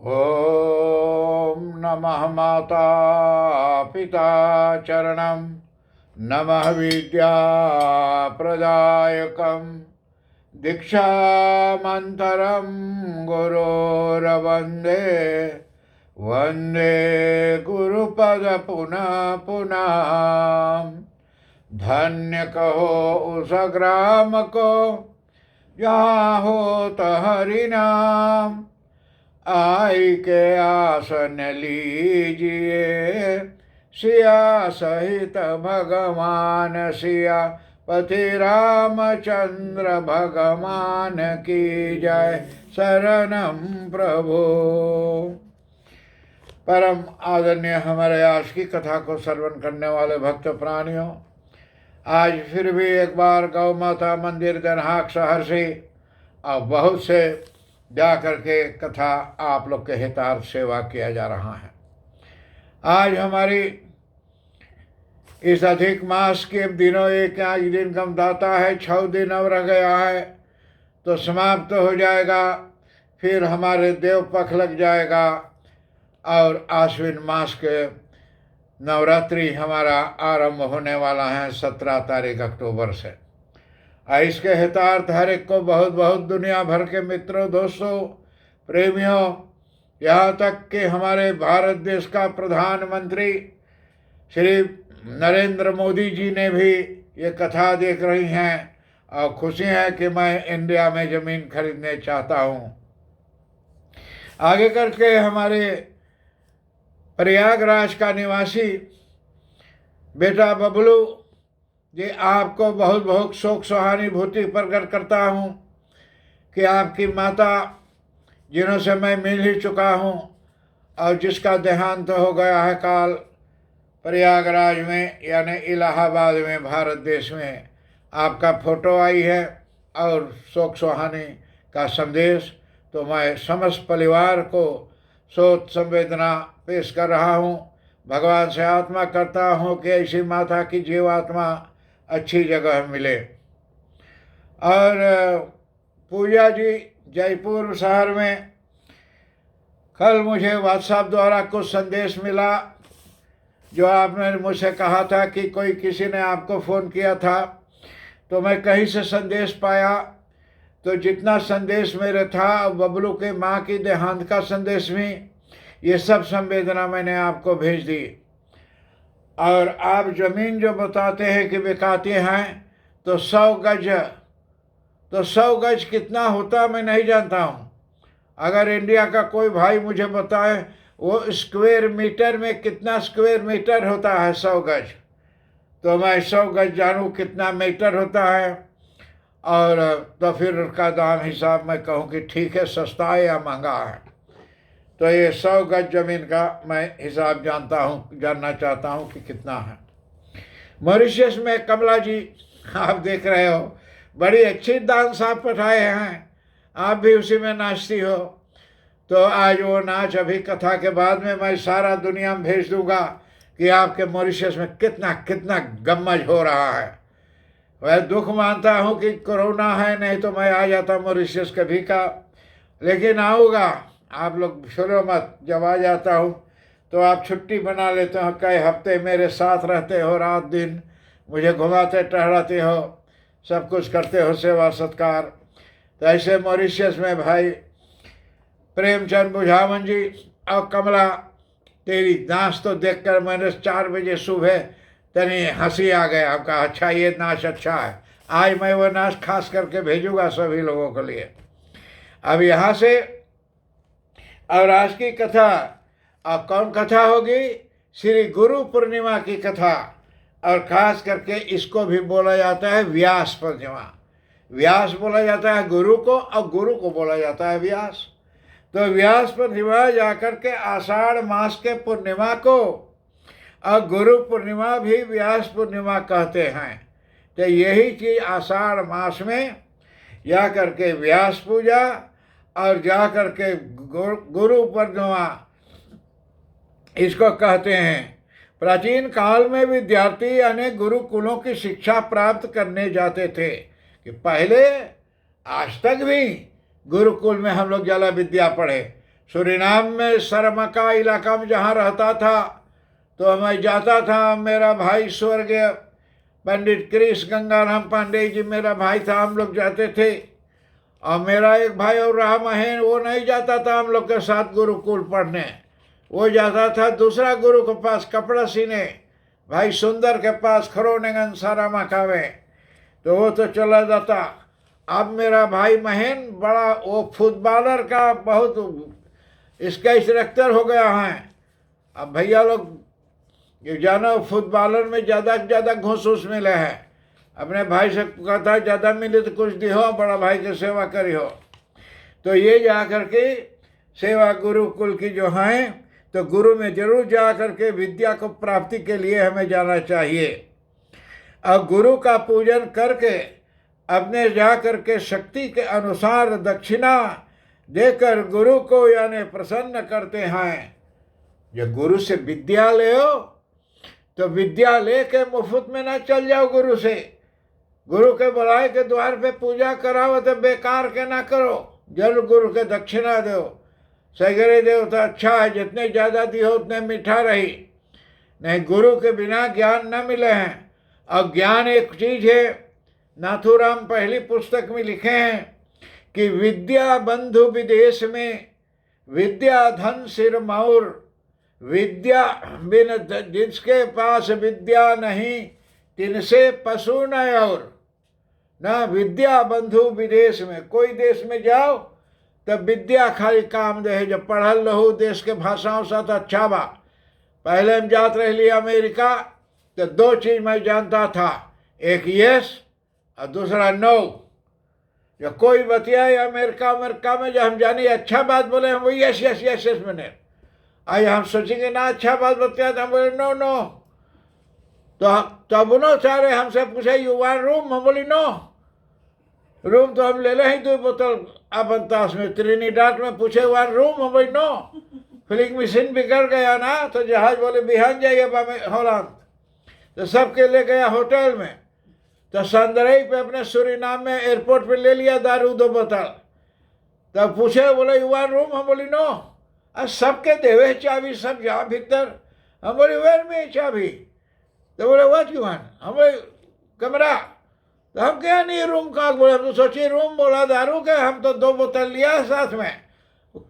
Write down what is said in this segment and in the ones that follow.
ॐ नमः माता पिता चरणं नमः विद्याप्रदायकं दीक्षामन्तरं गुरोरवन्दे वन्दे गुरुपद पुनः पुनः। धन्य कहो उस ग्राम को जहाँ होत हरि नाम, आई के आसन लीजिए सिया सहित भगवान सिया पति रामचंद्र भगवान की जय। शरणम प्रभु। परम आदरणीय हमारे आज की कथा को श्रवण करने वाले भक्त प्राणियों, आज फिर भी एक बार गौ माता मंदिर दनहाक शहर से और बहुत से जा करके कथा आप लोग के हितार्थ सेवा किया जा रहा है। आज हमारी इस अधिक मास के दिनों एक आज दिन कम दाता है, 6 दिन अब रह गया है तो समाप्त हो जाएगा। फिर हमारे देव पख लग जाएगा और आश्विन मास के नवरात्रि हमारा आरंभ होने वाला है 17 तारीख अक्टूबर से। इसके हितार्थ हर एक को बहुत बहुत दुनिया भर के मित्रों, दोस्तों, प्रेमियों, यहाँ तक कि हमारे भारत देश का प्रधानमंत्री श्री नरेंद्र मोदी जी ने भी ये कथा देख रही हैं और खुशी है कि मैं इंडिया में ज़मीन खरीदने चाहता हूँ। आगे करके हमारे प्रयागराज का निवासी बेटा बबलू जी, आपको बहुत बहुत शोक सहानुभूति प्रकट करता हूँ कि आपकी माता जिन्हों से मैं मिल ही चुका हूँ और जिसका देहांत हो गया है काल प्रयागराज में यानी इलाहाबाद में भारत देश में, आपका फोटो आई है और शोक सहानी का संदेश। तो मैं समस्त परिवार को शोक संवेदना पेश कर रहा हूँ। भगवान से आत्मा करता हूँ कि ऐसी माता की जीवात्मा अच्छी जगह मिले। और पूजा जी जयपुर शहर में कल मुझे व्हाट्सएप द्वारा कुछ संदेश मिला जो आपने मुझसे कहा था कि कोई किसी ने आपको फ़ोन किया था, तो मैं कहीं से संदेश पाया तो जितना संदेश मेरे था, बबलू के माँ की देहांत का संदेश भी, ये सब संवेदना मैंने आपको भेज दी। और आप ज़मीन जो बताते हैं कि बिकाती हैं तो 100 गज कितना होता मैं नहीं जानता हूँ। अगर इंडिया का कोई भाई मुझे बताए वो स्क्वायर मीटर में कितना स्क्वायर मीटर होता है 100 गज, तो मैं 100 गज जानूँ कितना मीटर होता है और तो फिर उसका दाम हिसाब मैं कहूँ कि ठीक है, सस्ता है या महंगा है। तो ये 100 गज ज़मीन का मैं हिसाब जानना चाहता हूँ कि कितना है। मॉरिशस में कमला जी आप देख रहे हो, बड़ी अच्छी डांस आप पठाए हैं, आप भी उसी में नाचती हो। तो आज वो नाच अभी कथा के बाद में मैं सारा दुनिया में भेज दूंगा कि आपके मॉरिशस में कितना कितना गम्मज हो रहा है। वह दुख मानता हूँ कि कोरोना है, नहीं तो मैं आ जाता मॉरिशस कभी का, लेकिन आऊँगा। आप लोग छोड़ो मत, जब आ जाता हूँ तो आप छुट्टी बना लेते हो, कई हफ्ते मेरे साथ रहते हो, रात दिन मुझे घुमाते टहराते हो, सब कुछ करते हो, सेवा सत्कार। तो ऐसे मॉरिशस में भाई प्रेमचंद बुझावन जी और कमला, तेरी नाच तो देखकर मैंने 4 बजे सुबह तनी हंसी आ गया। आपका अच्छा, ये नाच अच्छा है। आज मैं वो नाच खास करके भेजूंगा सभी लोगों के लिए। अब यहाँ से और आज की कथा, अब कौन कथा होगी? श्री गुरु पूर्णिमा की कथा। और खास करके इसको भी बोला जाता है व्यास पूर्णिमा। व्यास बोला जाता है गुरु को और गुरु को बोला जाता है व्यास। तो व्यास पूर्णिमा जाकर के आषाढ़ मास के पूर्णिमा को और गुरु पूर्णिमा भी व्यास पूर्णिमा कहते हैं। तो यही चीज़ आषाढ़ मास में जा करके व्यास पूजा और जा करके गुरु पूर्णिमा इसको कहते हैं। प्राचीन काल में विद्यार्थी अनेक गुरुकुलों की शिक्षा प्राप्त करने जाते थे कि पहले आज तक भी गुरुकुल में हम लोग जला विद्या पढ़े। सूरीनाम में सरमका इलाका में जहाँ रहता था, तो मैं जाता था। मेरा भाई स्वर्गीय पंडित क्रिश गंगाराम पांडे जी मेरा भाई था, हम लोग जाते थे। और मेरा एक भाई और रहा महेन, वो नहीं जाता था हम लोग के साथ गुरुकुल पढ़ने, वो जाता था दूसरा गुरु के पास कपड़ा सीने, भाई सुंदर के पास खरोनेगन सारा मकावे, तो वो तो चला जाता। अब मेरा भाई महेन बड़ा वो फुटबॉलर का बहुत इसका इंस्ट्रक्टर हो गया है। अब भैया लोग ये जानो फुटबॉलर में ज़्यादा से ज़्यादा घूस घूस मिले है। अपने भाई से कहता है ज़्यादा मिले तो कुछ दिहो, बड़ा भाई की सेवा करी हो। तो ये जा कर के सेवा गुरुकुल की जो है, तो गुरु में जरूर जा कर के विद्या को प्राप्ति के लिए हमें जाना चाहिए। और गुरु का पूजन करके अपने जा कर के शक्ति के अनुसार दक्षिणा देकर गुरु को यानी प्रसन्न करते हैं। जब गुरु से विद्या ले तो विद्या लेके मुफ्त में ना चल जाओ गुरु से। गुरु के बुलाए के द्वार पे पूजा कराओ तो बेकार के ना करो, जरूर गुरु के दक्षिणा दो। सगरे दो तो अच्छा है, जितने ज़्यादा दियो उतने मीठा रही। नहीं, गुरु के बिना ज्ञान न मिले हैं। और ज्ञान एक चीज़ है, नाथूराम पहली पुस्तक में लिखे हैं कि विद्या बंधु विदेश में, विद्या धन सिर मौर, विद्या बिन जिसके पास विद्या नहीं तिनसे पशु न और। ना विद्या बंधु विदेश में, कोई देश में जाओ तब विद्या खाली काम दे है। जब पढ़ल रहू देश के भाषाओं साथ अच्छा बा। पहले हम जात रह लिया अमेरिका, तो दो चीज़ मैं जानता था, एक यस और दूसरा नो। जब कोई बतियाए अमेरिका में, जब हम जानी अच्छा बात बोले हम वो यस यस यस यस मैंने आई, हम सोचेंगे ना अच्छा बात बताया तो हम बोले नो नो। तो तब उन्होंने सारे हमसे पूछे यू वांट रूम, हम बोली नो। रूम तो हम ले ले ही 2 बोतल अपनतास में। त्रिनिडाद में पूछे वांट रूम, हम बोली नो। फिलिंग मशीन बिगड़ गया ना, तो जहाज बोले बिहान जाइए होलैंड, तो सबके ले गया होटल में। तो संदरई पे अपने सूरीनाम में एयरपोर्ट पे ले लिया दारू 2 बोतल। तब पूछे बोले यू वांट रूम, हम बोली नो। और सबके देवे चाबी, सब जा भीतर। हम बोले वेर में चाबी, तो बोले व्हाट यू वांट, हम बोले कमरा। तो हम क्या नहीं रूम का, बोले हम तो सोचिए रूम बोला दारू के, हम तो 2 बोतल लिया साथ में।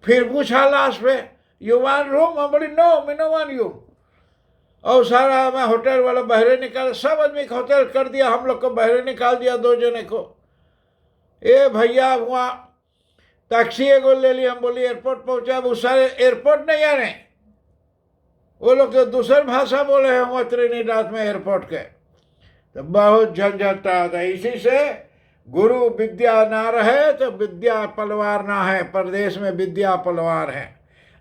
फिर पूछा लास्ट पे यू वांट रूम, हम बोली no me no want you. और सारा हमें होटल वाला बहरे निकाल, सब आदमी को होटल कर दिया, हम लोग को बहरे निकाल दिया 2 जने को। ए भैया हुआ टैक्सी एगो ले ली, हम बोली एयरपोर्ट पहुंचा। वो सारे एयरपोर्ट नहीं आने, वो लोग तो दूसर भाषा बोले हैं वहाँ त्रिनिदाद में एयरपोर्ट के। तो बहुत झंझट था। इसी से गुरु विद्या ना रहे तो विद्या पलवार ना है। परदेश में विद्या पलवार है,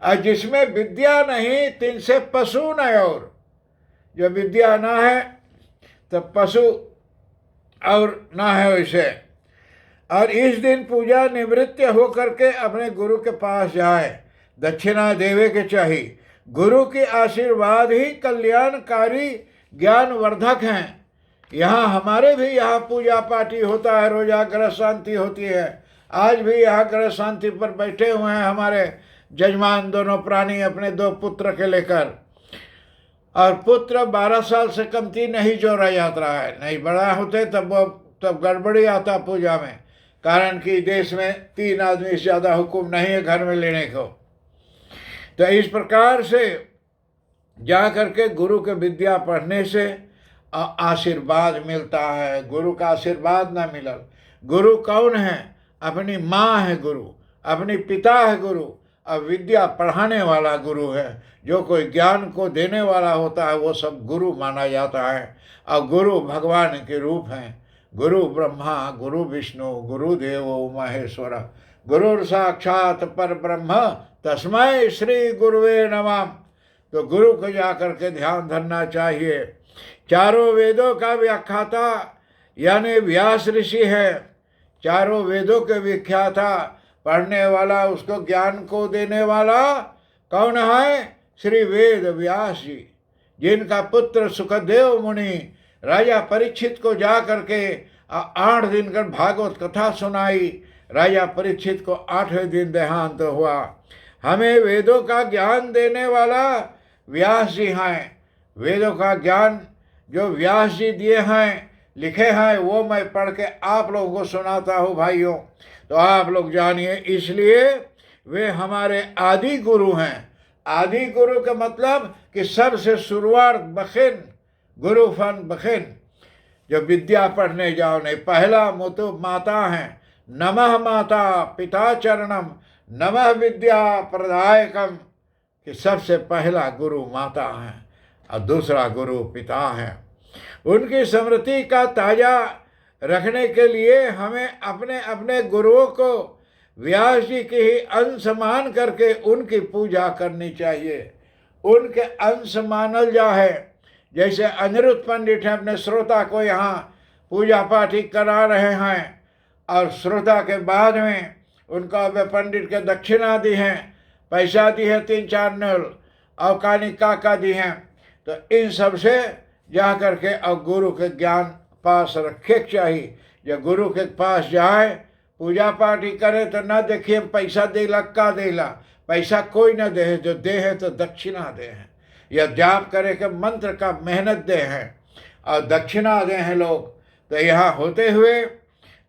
और जिसमें विद्या नहीं तिनसे पशु न और। जो विद्या ना है तो पशु और ना है वैसे। और इस दिन पूजा निवृत्त होकर के अपने गुरु के पास जाए, दक्षिणा देवे के चाहिए। गुरु के आशीर्वाद ही कल्याणकारी ज्ञानवर्धक हैं। यहाँ हमारे भी यहाँ पूजा पाठी होता है, रोजा ग्रह शांति होती है। आज भी यहाँ ग्रह शांति पर बैठे हुए हैं हमारे जजमान दोनों प्राणी अपने 2 पुत्र के लेकर। और पुत्र 12 साल से कमती नहीं जोड़ा जाता है। नहीं बड़ा होते तब गड़बड़ी आता पूजा में, कारण कि देश में 3 आदमी से ज़्यादा हुक्म नहीं है घर में लेने को। तो इस प्रकार से जा करके गुरु के विद्या पढ़ने से आशीर्वाद मिलता है। गुरु का आशीर्वाद ना मिलल। गुरु कौन है? अपनी माँ है गुरु, अपनी पिता है गुरु, और विद्या पढ़ाने वाला गुरु है। जो कोई ज्ञान को देने वाला होता है वो सब गुरु माना जाता है। और गुरु भगवान के रूप हैं। गुरु ब्रह्मा गुरु विष्णु गुरु देवो महेश्वर, गुरु साक्षात पर ब्रह्म तस्मै श्री गुरुवे नमः। तो गुरु को जा करके ध्यान धरना चाहिए। चारों वेदों का व्याख्याता यानी व्यास ऋषि है। चारों वेदों के व्याख्याता, पढ़ने वाला, उसको ज्ञान को देने वाला कौन है? श्री वेद व्यास जी, जिनका पुत्र सुखदेव मुनि राजा परीक्षित को जा करके 8 दिन कर भागवत कथा सुनाई। राजा परीक्षित को 8वें दिन देहांत हुआ। हमें वेदों का ज्ञान देने वाला व्यास जी हैं। वेदों का ज्ञान जो व्यास जी दिए हैं, लिखे हैं, वो मैं पढ़ के आप लोगों को सुनाता हूँ भाइयों। तो आप लोग जानिए, इसलिए वे हमारे आदि गुरु हैं। आदि गुरु का मतलब कि सबसे शुरुआत बखिन, गुरु फन बखिन, जो विद्या पढ़ने जाओ नहीं, पहला मुतु माता है। नमः माता पिता चरणम नमः विद्या प्रदायकम, कि सबसे पहला गुरु माता है और दूसरा गुरु पिता है। उनकी स्मृति का ताजा रखने के लिए हमें अपने अपने गुरुओं को व्यास जी की ही अंश मान करके उनकी पूजा करनी चाहिए। उनके अंश मानल जाए। जैसे अनिरुद्ध पंडित हैं, अपने श्रोता को यहाँ पूजा पाठ करा रहे हैं और श्रोता के बाद में उनका वे पंडित के दक्षिणा दी हैं, पैसा दी है 3-4 नल और कानिका का दी हैं। तो इन सब से जा करके और गुरु के ज्ञान पास रखे चाहिए। जब गुरु के पास जाए, पूजा पाठ ही करे, तो ना देखिए पैसा देला का देला, पैसा कोई ना दे, जो दे है तो दक्षिणा दे हैं, या जाप करे के मंत्र का मेहनत दे हैं और दक्षिणा दे हैं लोग। तो यहाँ होते हुए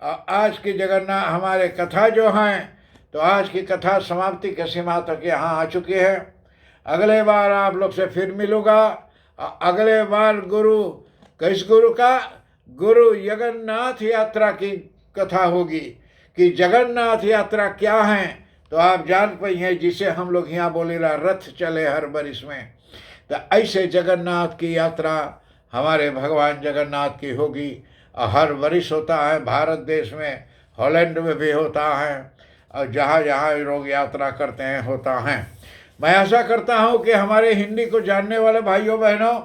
आज की जगन्नाथ हमारे कथा जो हैं, तो आज की कथा समाप्ति के सीमा तक यहाँ आ चुकी है। अगले बार आप लोग से फिर मिलूँगा। अगले बार गुरु किस गुरु का, गुरु जगन्नाथ यात्रा की कथा होगी कि जगन्नाथ यात्रा क्या है। तो आप जान पाई हैं, जिसे हम लोग यहाँ बोले रथ चले हर बरिस में। तो ऐसे जगन्नाथ की यात्रा हमारे भगवान जगन्नाथ की होगी और हर वर्ष होता है। भारत देश में, हॉलैंड में भी होता है और जहाँ जहाँ लोग यात्रा करते हैं होता है। मैं आशा करता हूँ कि हमारे हिंदी को जानने वाले भाइयों बहनों,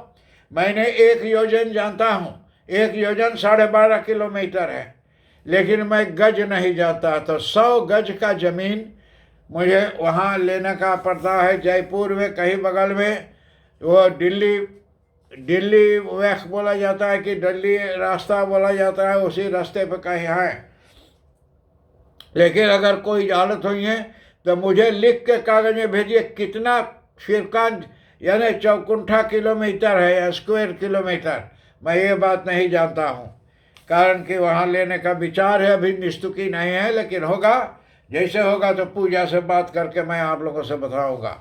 मैंने एक योजन जानता हूँ। एक योजन 12.5 किलोमीटर है, लेकिन मैं गज नहीं जानता। तो 100 गज का ज़मीन मुझे वहाँ लेने का पड़ता है। जयपुर में कहीं बगल में, वो दिल्ली वैख बोला जाता है कि दिल्ली रास्ता बोला जाता है, उसी रास्ते पे कहीं है। लेकिन अगर कोई हालत हुई है तो मुझे लिख के कागज में भेजिए कितना फिरकान यानी चौकुंठा किलोमीटर है या स्क्वायर किलोमीटर। मैं ये बात नहीं जानता हूँ, कारण कि वहाँ लेने का विचार है, अभी निस्तुकी नहीं है, लेकिन होगा। जैसे होगा तो पूजा से बात करके मैं आप लोगों से बताऊँगा।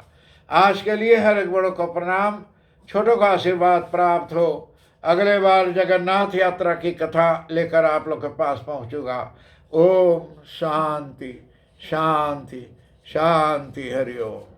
आज के लिए हर एक बड़ों को प्रणाम, छोटों का आशीर्वाद प्राप्त हो। अगले बार जगन्नाथ यात्रा की कथा लेकर आप लोग के पास पहुँचूँगा। ओम शांति शांति शांति, हरि ओम।